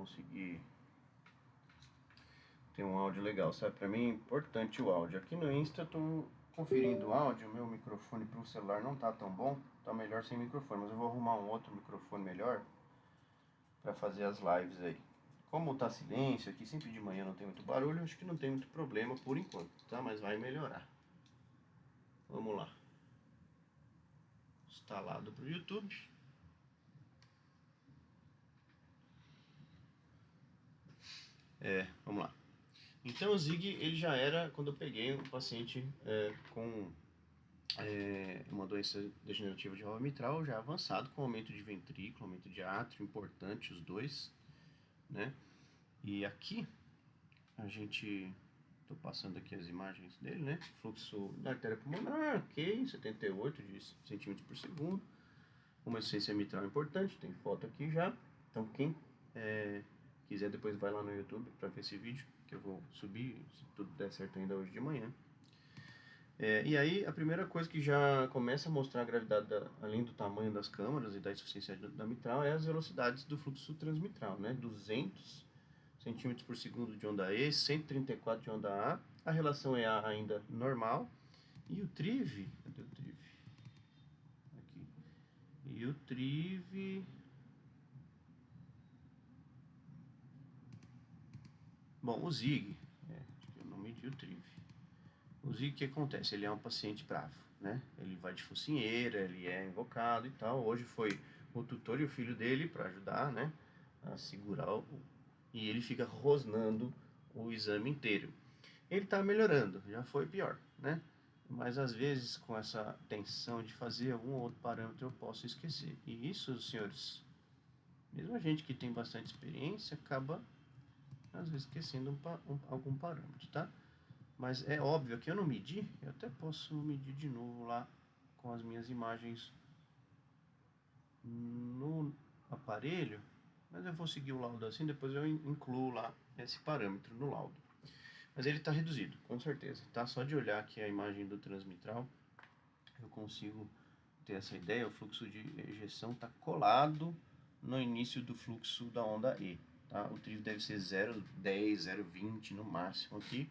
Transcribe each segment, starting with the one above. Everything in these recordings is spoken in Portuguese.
conseguir ter um áudio legal, sabe? Pra mim é importante o áudio. Aqui no Insta eu tô conferindo o áudio, meu microfone pro celular não tá tão bom, tá melhor sem microfone, mas eu vou arrumar um outro microfone melhor pra fazer as lives aí. Como tá silêncio aqui, sempre de manhã não tem muito barulho, acho que não tem muito problema por enquanto, tá? Mas vai melhorar. Vamos lá. Instalado pro YouTube. Vamos lá. Então o Zig, ele já era, quando eu peguei um paciente com uma doença degenerativa de válvula mitral já avançado, com aumento de ventrículo, aumento de átrio, importante os dois, né? E aqui, a gente, tô passando aqui as imagens dele, né? Fluxo da artéria pulmonar, ok, 78 centímetros por segundo. Uma insuficiência mitral importante, tem foto aqui já. Então quem quiser depois vai lá no YouTube para ver esse vídeo, que eu vou subir, se tudo der certo ainda hoje de manhã. E aí a primeira coisa que já começa a mostrar a gravidade, além do tamanho das câmaras e da insuficiência da mitral, é as velocidades do fluxo transmitral, né? 200 centímetros por segundo de onda E, 134 de onda A, a relação EA ainda normal, e o TRIV, cadê o TRIV? Aqui. E o TRIV... Bom, o ZIG, eu não medi o TRIV. O Zig, o que acontece? Ele é um paciente bravo, né? Ele vai de focinheira, ele é invocado e tal. Hoje foi o tutor e o filho dele para ajudar, né? A segurar e ele fica rosnando o exame inteiro. Ele tá melhorando, já foi pior, né? Mas às vezes com essa tensão de fazer algum outro parâmetro eu posso esquecer. E isso, senhores, mesmo a gente que tem bastante experiência, acaba às vezes esquecendo algum parâmetro, tá? Mas é óbvio que eu não medi, eu até posso medir de novo lá com as minhas imagens no aparelho, mas eu vou seguir o laudo assim, depois eu incluo lá esse parâmetro no laudo. Mas ele está reduzido, com certeza, tá? Só de olhar aqui a imagem do transmitral, eu consigo ter essa ideia, o fluxo de ejeção está colado no início do fluxo da onda E, tá? O TRIV deve ser 0,10, 0,20 no máximo aqui.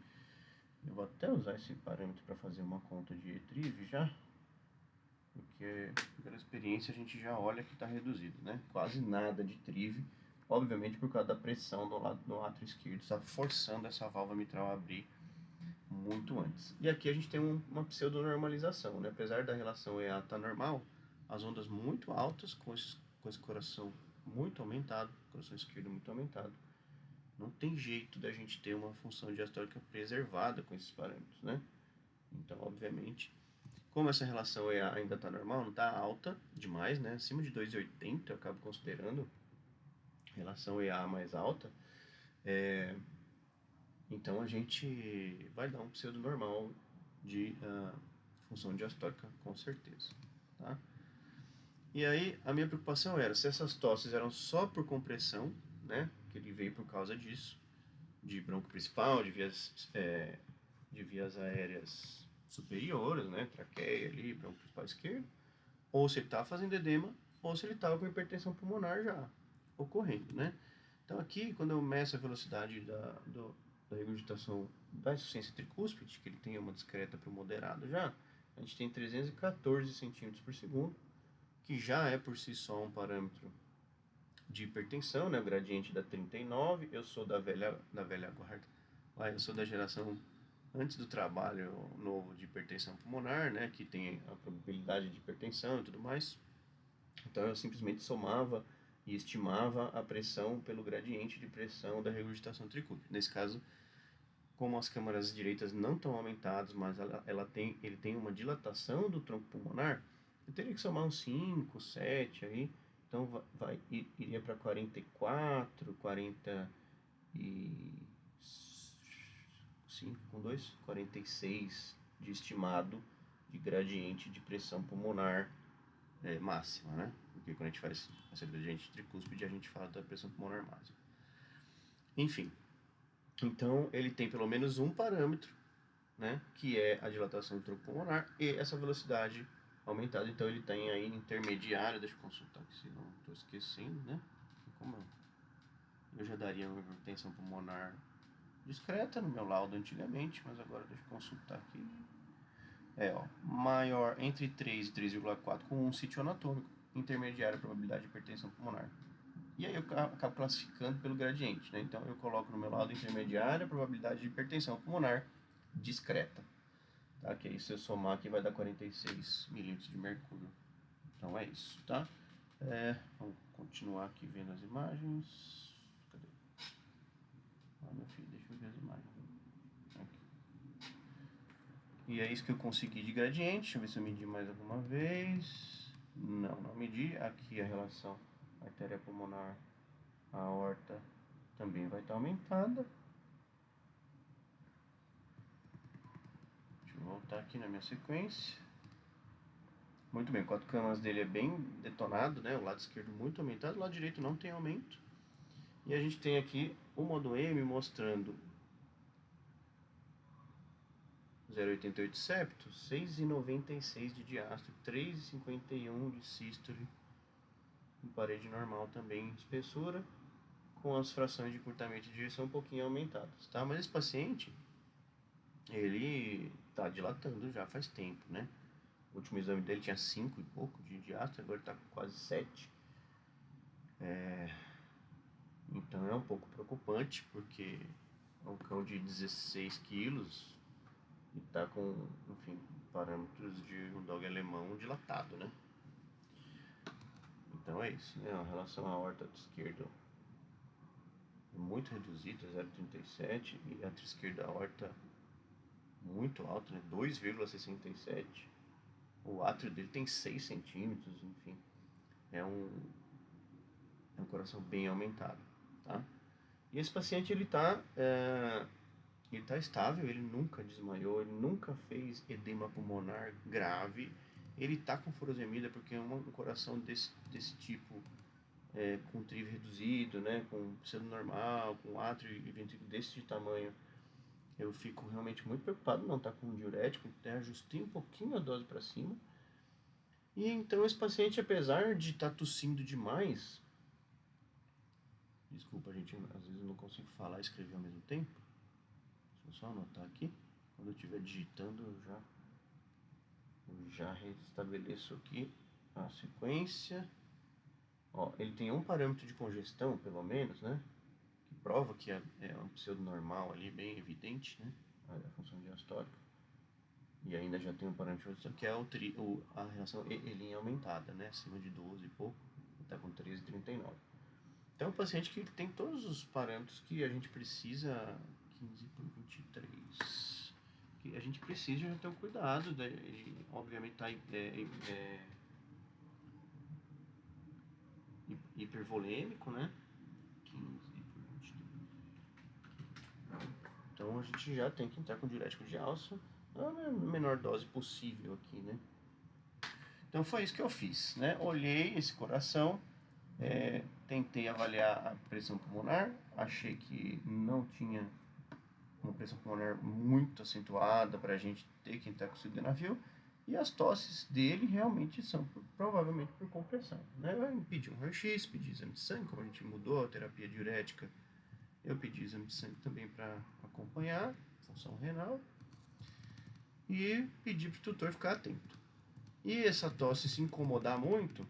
Eu vou até usar esse parâmetro para fazer uma conta de TRIV já, porque pela experiência a gente já olha que está reduzido, né? Quase nada de TRIV, obviamente por causa da pressão do átrio esquerdo, está forçando essa válvula mitral a abrir muito antes. E aqui a gente tem uma pseudonormalização, né? Apesar da relação EA estar normal, as ondas muito altas, com esse coração muito aumentado, coração esquerdo muito aumentado, não tem jeito da gente ter uma função diastólica preservada com esses parâmetros, né? Então, obviamente, como essa relação EA ainda está normal, não está alta demais, né? Acima de 2,80 eu acabo considerando relação EA mais alta. Então a gente vai dar um pseudo normal de função diastólica, com certeza, tá? E aí a minha preocupação era se essas tosses eram só por compressão, né? Que ele veio por causa disso, de bronco principal, de vias aéreas superiores, né? Traqueia ali, bronco principal esquerdo, ou se ele estava fazendo edema, ou se ele estava com hipertensão pulmonar já ocorrendo, né? Então aqui, quando eu meço a velocidade da regurgitação da insuficiência tricúspide, que ele tem uma discreta para o moderado já, a gente tem 314 centímetros por segundo, que já é por si só um parâmetro de hipertensão, né? O gradiente da 39, eu sou da velha guarda, eu sou da geração antes do trabalho novo de hipertensão pulmonar, né? Que tem a probabilidade de hipertensão e tudo mais. Então eu simplesmente somava e estimava a pressão pelo gradiente de pressão da regurgitação tricúspide. Nesse caso, como as câmaras direitas não estão aumentadas, mas ele tem uma dilatação do tronco pulmonar, eu teria que somar uns 5, 7 aí, então iria para 44, 45 com 2, 46 de estimado de gradiente de pressão pulmonar máxima, né? Porque quando a gente faz essa gradiente tricúspide, a gente fala da pressão pulmonar máxima. Enfim, então ele tem pelo menos um parâmetro, né, que é a dilatação do tronco pulmonar e essa velocidade aumentada. Então ele tem aí intermediário, deixa eu consultar aqui se não estou esquecendo, né? Como eu já daria uma hipertensão pulmonar discreta no meu laudo antigamente, mas agora deixa eu consultar aqui. Maior entre 3 e 3,4 com um sítio anatômico, intermediária probabilidade de hipertensão pulmonar. E aí eu acabo classificando pelo gradiente, né? Então eu coloco no meu laudo intermediária probabilidade de hipertensão pulmonar discreta, tá? Que aí se eu somar aqui vai dar 46 milímetros de mercúrio. Então é isso, tá? Vamos continuar aqui vendo as imagens. Cadê? Meu filho, deixa eu ver as imagens. Aqui. E é isso que eu consegui de gradiente. Deixa eu ver se eu medi mais alguma vez. Não medi. Aqui a relação artéria pulmonar, a aorta também vai estar aumentada. Deixa eu voltar aqui na minha sequência. Muito bem, o 4 camas dele é bem detonado, né? O lado esquerdo muito aumentado, o lado direito não tem aumento. E a gente tem aqui o modo M mostrando 0,88 septo, 6,96 de diástole, 3,51 de sístole, em parede normal também espessura, com as frações de encurtamento de direção um pouquinho aumentadas, tá? Mas esse paciente, ele tá dilatando já faz tempo, né? O último exame dele tinha 5 e pouco de diástole, agora está com quase 7. Então é um pouco preocupante, porque é um cão de 16 quilos e está com, enfim, parâmetros de um dog alemão dilatado, né? Então é isso, né? A relação à aorta esquerda é muito reduzida, 0,37, e a esquerda, a aorta muito alta, né? 2,67. O átrio dele tem 6 centímetros, enfim. É um coração bem aumentado, tá? E esse paciente, ele tá estável, ele nunca desmaiou, ele nunca fez edema pulmonar grave. Ele tá com furosemida porque é um coração desse tipo, com trive reduzido, né? Com pseudo normal, com átrio e ventrículo desse tamanho. Eu fico realmente muito preocupado, não tá com um diurético, então ajustei um pouquinho a dose para cima. E então esse paciente, apesar de estar tossindo demais, desculpa, gente, às vezes eu não consigo falar e escrever ao mesmo tempo. Deixa eu só anotar aqui. Quando eu estiver digitando, eu já restabeleço aqui a sequência. Ó, ele tem um parâmetro de congestão, pelo menos, né? Que prova que é um pseudo normal ali, bem evidente, né? A função diastólica. E ainda já tem um parâmetro de congestão, que é a relação Elin aumentada, né? Acima de 12 e pouco, está com 13,39. Então, é um paciente que tem todos os parâmetros que a gente precisa, 15 por 23, que a gente precisa já ter um cuidado, obviamente tá hipervolêmico, né? 15 por 23. Então, a gente já tem que entrar com diurético de alça na menor dose possível aqui, né? Então, foi isso que eu fiz, né? Olhei esse coração, tentei avaliar a pressão pulmonar, achei que não tinha uma pressão pulmonar muito acentuada para a gente ter que entrar com sildenafil, e as tosses dele realmente são provavelmente por compressão, né? Eu pedi um raio-x, pedi exame de sangue, como a gente mudou a terapia diurética, eu pedi exame de sangue também para acompanhar função renal, e pedi para o tutor ficar atento. E essa tosse se incomodar muito,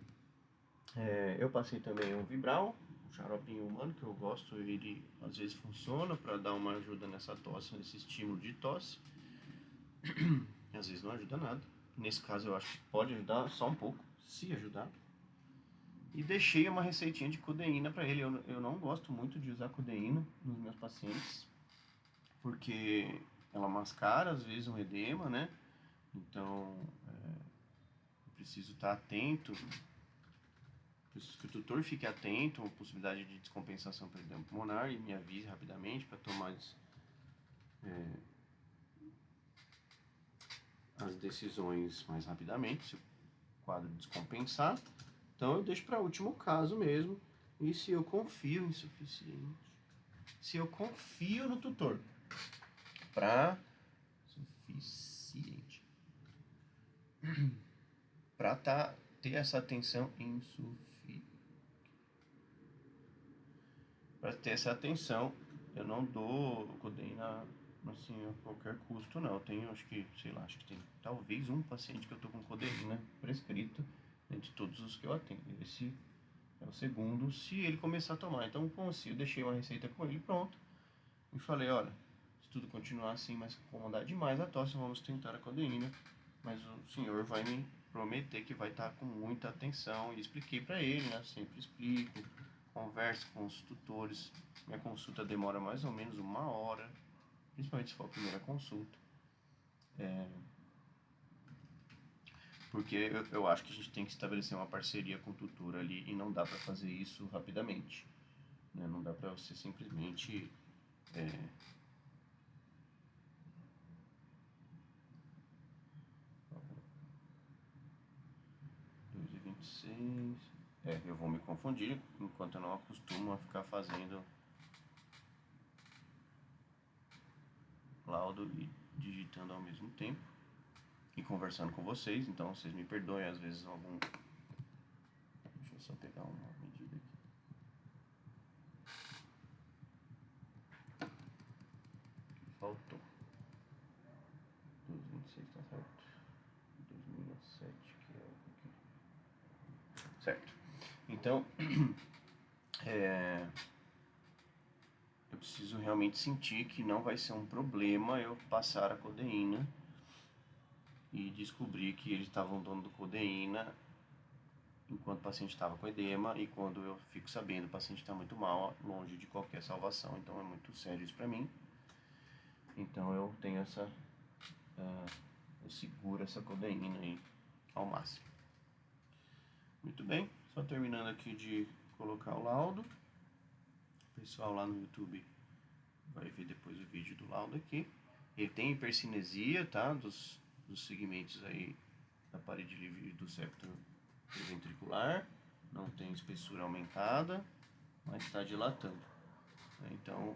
eu passei também um Vibral, um xaropinho humano que eu gosto, ele às vezes funciona para dar uma ajuda nessa tosse, nesse estímulo de tosse. Às vezes não ajuda nada. Nesse caso eu acho que pode ajudar só um pouco, se ajudar. E deixei uma receitinha de codeína para ele. Eu não gosto muito de usar codeína nos meus pacientes, porque ela mascara às vezes um edema, né? Então eu preciso estar atento. Preciso que o tutor fique atento à possibilidade de descompensação por edema pulmonar e me avise rapidamente para tomar as decisões mais rapidamente, se o quadro descompensar. Então eu deixo para o último caso mesmo. E se eu confio insuficiente, se eu confio no tutor para suficiente para ter essa atenção insuficiente. para ter essa atenção. Eu não dou codeína assim a qualquer custo, não. Eu tenho, acho que, sei lá, acho que tem talvez um paciente que eu tô com codeína prescrito entre todos os que eu atendo. Esse é o segundo, se ele começar a tomar. Então, como assim? Eu deixei uma receita com ele, pronto. E falei, olha, se tudo continuar assim, mas incomodar demais a tosse, vamos tentar a codeína. Mas o senhor vai me prometer que vai estar com muita atenção. E expliquei para ele, né? Sempre explico, converso com os tutores. Minha consulta demora mais ou menos 1 hora, principalmente se for a primeira consulta. Porque eu acho que a gente tem que estabelecer uma parceria com o tutor ali e não dá para fazer isso rapidamente. Né? Não dá para você simplesmente 2,26. Eu vou me confundir enquanto eu não acostumo a ficar fazendo laudo e digitando ao mesmo tempo e conversando com vocês. Então vocês me perdoem às vezes algum. Deixa eu só pegar uma medida aqui. Faltou 2,26, tá certo? 2007, que é o aqui. Certo. Então, eu preciso realmente sentir que não vai ser um problema eu passar a codeína e descobrir que eles estavam dando codeína enquanto o paciente estava com edema, e quando eu fico sabendo o paciente está muito mal, longe de qualquer salvação. Então é muito sério isso para mim. Então eu tenho eu seguro essa codeína aí ao máximo. Muito bem, só terminando aqui de colocar o laudo. O pessoal lá no YouTube vai ver depois o vídeo do laudo aqui. Ele tem hipercinesia, tá? Dos segmentos aí da parede livre do septo ventricular. Não tem espessura aumentada, mas está dilatando. Então,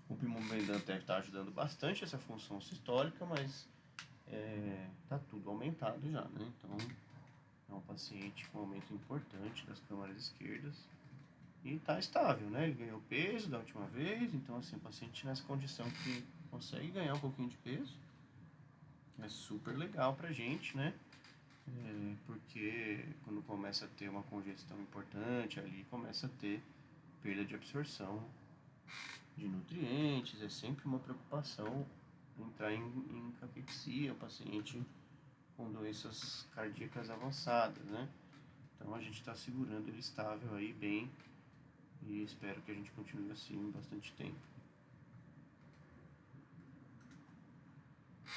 o pimobendan deve estar ajudando bastante essa função sistólica, mas tá tudo aumentado já, né? Então, é um paciente com aumento importante das câmaras esquerdas e tá estável, né? Ele ganhou peso da última vez, então assim, o paciente nessa condição que consegue ganhar um pouquinho de peso é super legal pra gente, né? Porque quando começa a ter uma congestão importante ali, começa a ter perda de absorção de nutrientes, é sempre uma preocupação entrar em caquexia, o paciente com doenças cardíacas avançadas, né? Então a gente está segurando ele estável aí bem e espero que a gente continue assim bastante tempo.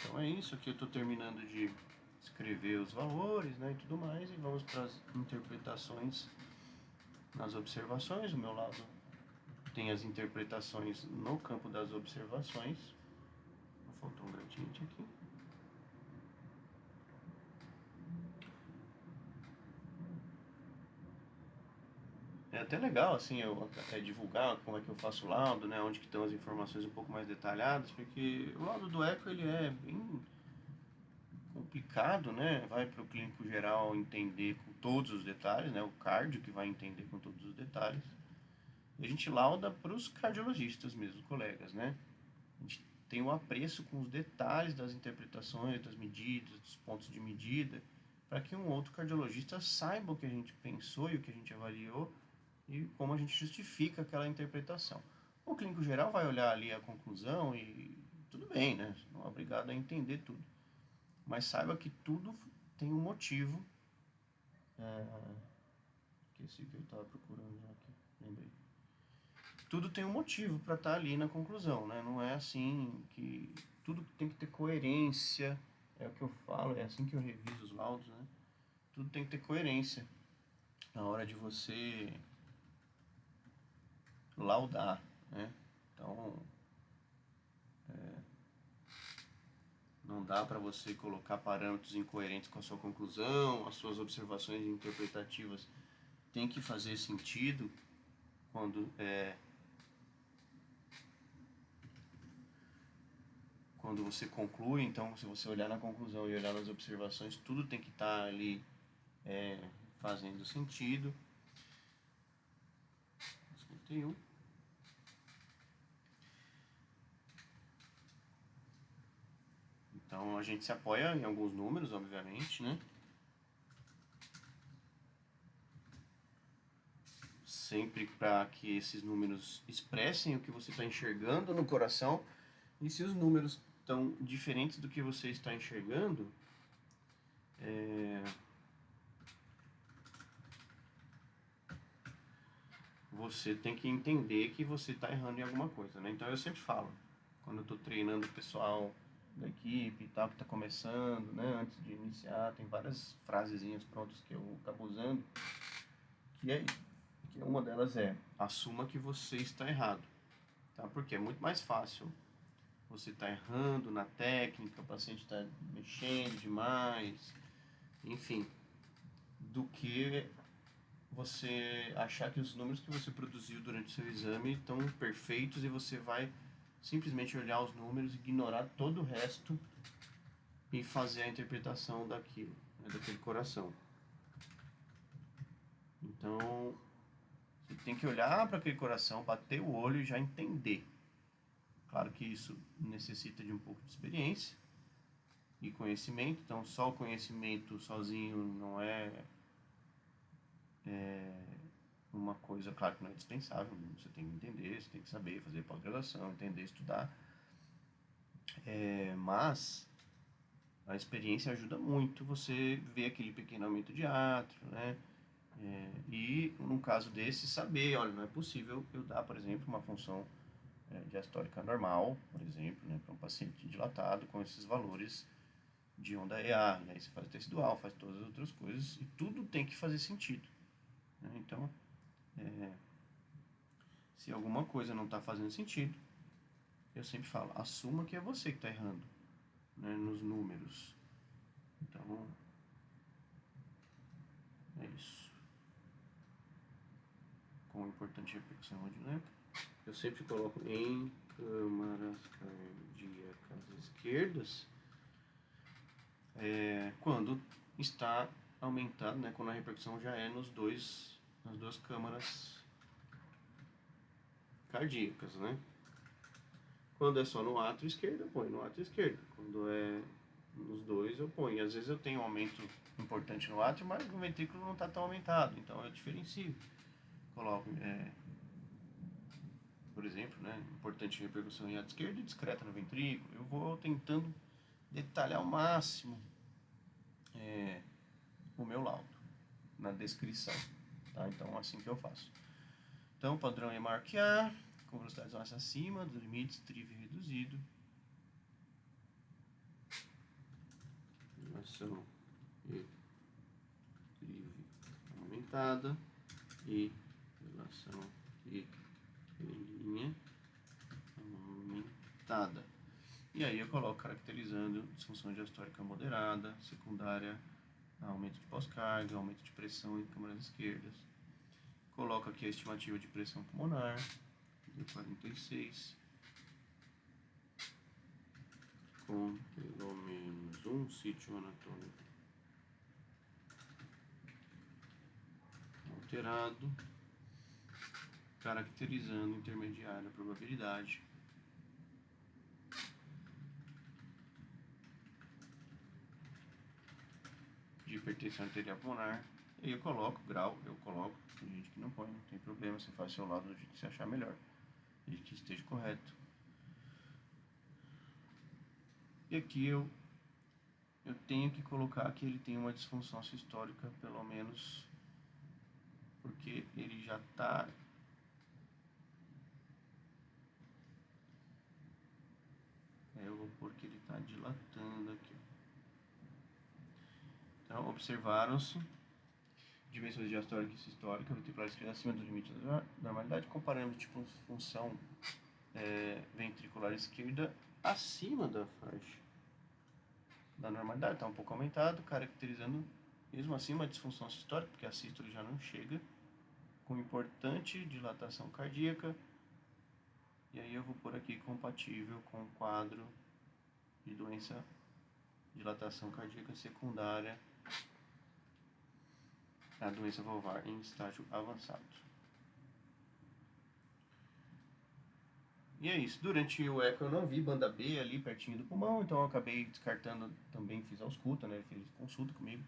Então é isso, aqui eu estou terminando de escrever os valores, né, e tudo mais, e vamos para as interpretações nas observações. O meu lado tem as interpretações no campo das observações. Faltou um gradiente aqui. É até legal, assim, eu divulgar como é que eu faço o laudo, né, onde que estão as informações um pouco mais detalhadas, porque o laudo do eco, ele é bem complicado, né, vai para o clínico geral entender com todos os detalhes, né, o cardio que vai entender com todos os detalhes, e a gente lauda para os cardiologistas mesmo, colegas, né, a gente tem o apreço com os detalhes das interpretações, das medidas, dos pontos de medida, para que um outro cardiologista saiba o que a gente pensou e o que a gente avaliou, e como a gente justifica aquela interpretação. O clínico geral vai olhar ali a conclusão e tudo bem, né? Não é obrigado a entender tudo. Mas saiba que tudo tem um motivo. Esqueci o que eu estava procurando já aqui, lembrei. Tudo tem um motivo para estar ali na conclusão, né? Não é assim que tudo tem que ter coerência, é o que eu falo, é assim que eu reviso os laudos, né? Tudo tem que ter coerência na hora de você laudar, né? Então, não dá para você colocar parâmetros incoerentes com a sua conclusão, as suas observações interpretativas têm que fazer sentido quando você conclui. Então, se você olhar na conclusão e olhar nas observações, tudo tem que estar ali fazendo sentido. 51. Então a gente se apoia em alguns números, obviamente, né? Sempre para que esses números expressem o que você está enxergando no coração. E se os números estão diferentes do que você está enxergando, você tem que entender que você está errando em alguma coisa, né? Então eu sempre falo, quando eu estou treinando o pessoal da equipe e tal, que está começando, né? Antes de iniciar, tem várias frasezinhas prontas que eu acabo usando, que uma delas é: assuma que você está errado, tá? Porque é muito mais fácil você estar errando na técnica, o paciente está mexendo demais, enfim, do que você achar que os números que você produziu durante o seu exame estão perfeitos e você vai simplesmente olhar os números, ignorar todo o resto e fazer a interpretação daquilo, né, daquele coração. Então, você tem que olhar para aquele coração, bater o olho e já entender. Claro que isso necessita de um pouco de experiência e conhecimento, então só o conhecimento sozinho não é uma coisa, claro que não é dispensável, você tem que entender, você tem que saber, fazer pós-graduação, entender, estudar, mas a experiência ajuda muito você ver aquele pequeno aumento de átrio, né? E num caso desse, saber, olha, não é possível eu dar, por exemplo, uma função diastólica normal, por exemplo, né, para um paciente dilatado com esses valores de onda EA, e aí você faz o tecidual, faz todas as outras coisas, e tudo tem que fazer sentido, né? Então, se alguma coisa não está fazendo sentido, eu sempre falo, assuma que é você que está errando, né, nos números. Então, é isso. Com importante repercussão hemodinâmica, eu sempre coloco em câmaras cardíacas esquerdas, quando está aumentado, né, quando a repercussão já é nas duas câmaras cardíacas, né? Quando é só no átrio esquerdo, eu ponho no átrio esquerdo. Quando é nos dois, eu ponho. Às vezes eu tenho um aumento importante no átrio, mas no ventrículo não está tão aumentado, então eu diferencio. Coloco, por exemplo, né, importante repercussão em átrio esquerdo e discreta no ventrículo. Eu vou tentando detalhar ao máximo o meu laudo na descrição, tá? Então, assim que eu faço. Então, o padrão é marquear com velocidades mais acima dos limites trive reduzido. Relação e trive aumentada e relação e linha aumentada. E aí eu coloco caracterizando disfunção diastólica moderada, secundária, aumento de pós-carga, aumento de pressão em câmaras esquerdas. Coloco aqui a estimativa de pressão pulmonar, de 46, com pelo menos um sítio anatômico alterado, caracterizando intermediária a probabilidade de hipertensão arterial pulmonar. E aí eu coloco grau, tem gente que não põe, não tem problema, você faz seu lado do jeito que você achar melhor, desde que esteja correto. E aqui eu tenho que colocar que ele tem uma disfunção sistólica, pelo menos, porque ele já está eu vou pôr que ele está dilatando aqui. Então, observaram-se dimensões diastólica e sistólica ventricular esquerda acima do limite da normalidade, comparando tipo função ventricular esquerda acima da faixa da normalidade, está um pouco aumentado, caracterizando mesmo assim uma disfunção sistólica, porque a sístole já não chega, com importante dilatação cardíaca. E aí eu vou pôr aqui compatível com o quadro de doença dilatação cardíaca secundária à doença valvar em estágio avançado. E é isso. Durante o eco eu não vi banda B ali pertinho do pulmão, então eu acabei descartando, também fiz ausculta, né? Ele fez consulta comigo.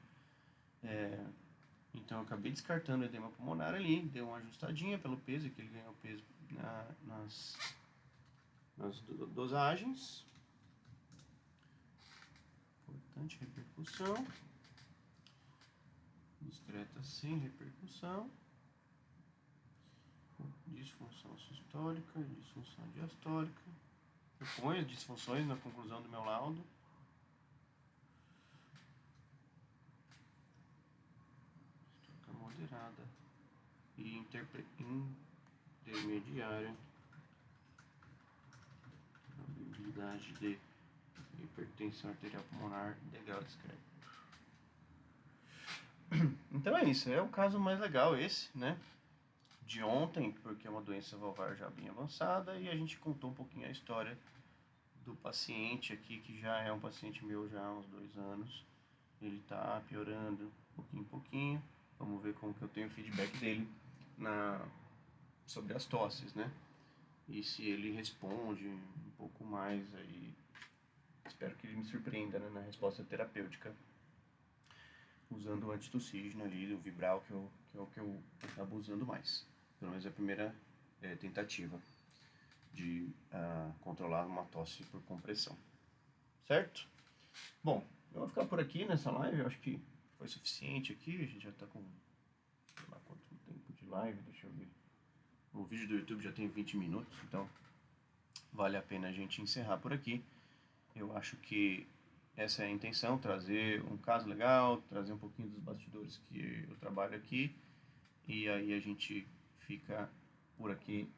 Então eu acabei descartando o edema pulmonar ali, deu uma ajustadinha pelo peso, que ele ganhou peso nas dosagens. Importante repercussão. Discreta sem repercussão. Disfunção sistólica e disfunção diastólica. Eu ponho as disfunções na conclusão do meu laudo. Histólica moderada e intermediária. Probabilidade de hipertensão arterial pulmonar de grau discreto. Então é isso, é o caso mais legal esse, né? De ontem, porque é uma doença valvar já bem avançada, e a gente contou um pouquinho a história do paciente aqui, que já é um paciente meu já há uns 2 anos. Ele está piorando pouquinho em pouquinho. Vamos ver como que eu tenho o feedback dele sobre as tosses, né? E se ele responde um pouco mais aí, espero que ele me surpreenda, né, na resposta terapêutica, usando o antitussígeno ali, o Vibral, que é o que eu acabo usando mais. Pelo menos é a primeira tentativa de controlar uma tosse por compressão. Certo? Bom, eu vou ficar por aqui nessa live, eu acho que foi suficiente aqui, a gente já está com, sei lá quanto tempo de live, deixa eu ver. O vídeo do YouTube já tem 20 minutos, então vale a pena a gente encerrar por aqui. Eu acho que essa é a intenção, trazer um caso legal, trazer um pouquinho dos bastidores que eu trabalho aqui, e aí a gente fica por aqui.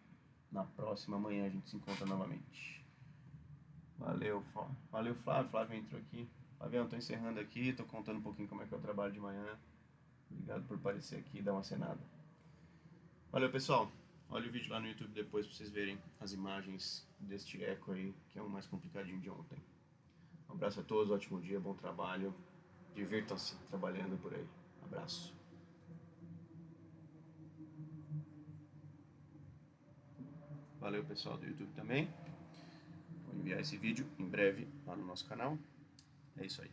Na próxima manhã a gente se encontra novamente. Valeu, Flávio. Flávio entrou aqui. Flavião, tô encerrando aqui, tô contando um pouquinho como é que eu trabalho de manhã. Obrigado por aparecer aqui e dar uma cenada. Valeu, pessoal. Olha o vídeo lá no YouTube depois pra vocês verem as imagens deste eco aí, que é o mais complicadinho de ontem. Um abraço a todos, ótimo dia, bom trabalho. Divirtam-se trabalhando por aí. Abraço. Valeu, pessoal do YouTube também. Vou enviar esse vídeo em breve lá no nosso canal. É isso aí.